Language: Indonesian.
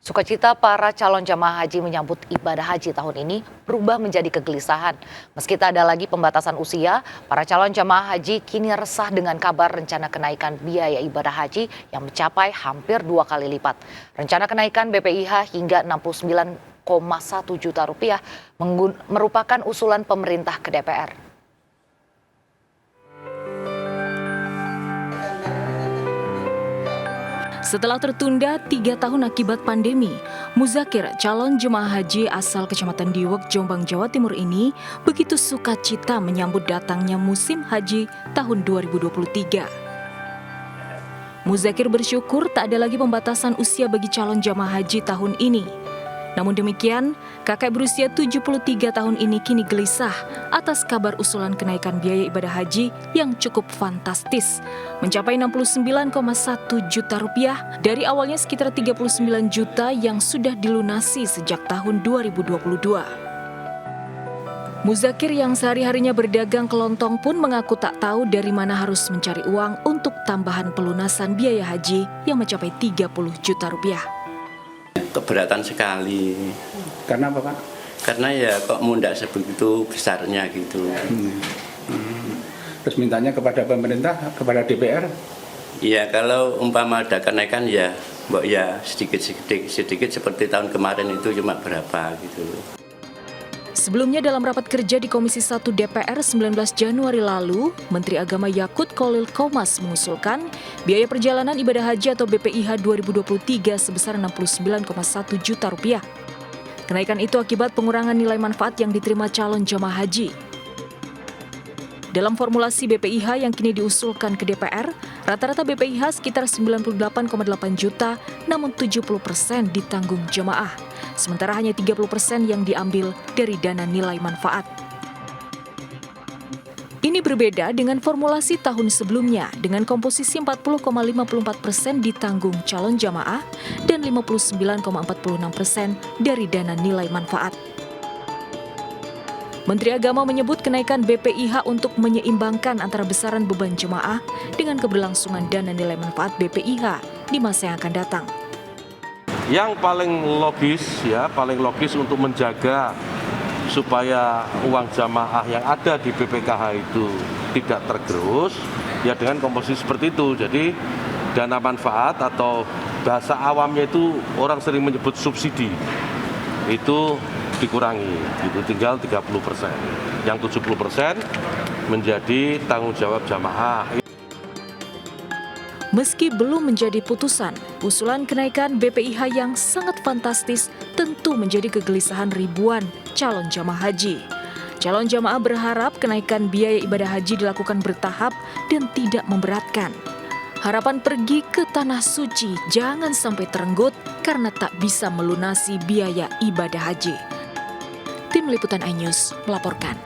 Sukacita para calon jamaah haji menyambut ibadah haji tahun ini berubah menjadi kegelisahan. Meski tak ada lagi pembatasan usia, para calon jamaah haji kini resah dengan kabar rencana kenaikan biaya ibadah haji yang mencapai hampir 2 kali lipat. Rencana kenaikan BPIH hingga 69,1 juta rupiah merupakan usulan pemerintah ke DPR. Setelah tertunda 3 tahun akibat pandemi, Muzakir, calon jemaah haji asal Kecamatan Diwek, Jombang, Jawa Timur ini begitu sukacita menyambut datangnya musim haji tahun 2023. Muzakir bersyukur tak ada lagi pembatasan usia bagi calon jemaah haji tahun ini. Namun demikian, kakek berusia 73 tahun ini kini gelisah atas kabar usulan kenaikan biaya ibadah haji yang cukup fantastis, mencapai 69,1 juta rupiah dari awalnya sekitar 39 juta yang sudah dilunasi sejak tahun 2022. Muzakir yang sehari-harinya berdagang kelontong pun mengaku tak tahu dari mana harus mencari uang untuk tambahan pelunasan biaya haji yang mencapai 30 juta rupiah. Keberatan sekali. Karena apa, Pak? Karena ya kok mundak sebegitu besarnya gitu. Terus mintanya kepada pemerintah, kepada DPR? Iya, kalau umpama ada kenaikan ya, mbok ya sedikit seperti tahun kemarin itu cuma berapa gitu. Sebelumnya dalam rapat kerja di Komisi 1 DPR 19 Januari lalu, Menteri Agama Yakut Khalil Qomas mengusulkan biaya perjalanan ibadah haji atau BPIH 2023 sebesar 69,1 juta rupiah. Kenaikan itu akibat pengurangan nilai manfaat yang diterima calon jamaah haji. Dalam formulasi BPIH yang kini diusulkan ke DPR, rata-rata BPIH sekitar 98,8 juta, namun 70% ditanggung jemaah. Sementara hanya 30% yang diambil dari dana nilai manfaat. Ini berbeda dengan formulasi tahun sebelumnya dengan komposisi 40,54% ditanggung calon jamaah dan 59,46% dari dana nilai manfaat. Menteri Agama menyebut kenaikan BPIH untuk menyeimbangkan antara besaran beban jemaah dengan keberlangsungan dana nilai manfaat BPIH di masa yang akan datang. Yang paling logis untuk menjaga supaya uang jamaah yang ada di BPKH itu tidak tergerus, ya dengan komposisi seperti itu. Jadi dana manfaat atau bahasa awamnya itu orang sering menyebut subsidi, itu dikurangi, itu tinggal 30%. Yang 70% menjadi tanggung jawab jamaah. Meski belum menjadi putusan, usulan kenaikan BPIH yang sangat fantastis tentu menjadi kegelisahan ribuan calon jamaah haji. Calon jamaah berharap kenaikan biaya ibadah haji dilakukan bertahap dan tidak memberatkan. Harapan pergi ke Tanah Suci jangan sampai terenggut karena tak bisa melunasi biaya ibadah haji. Tim Liputan iNews melaporkan.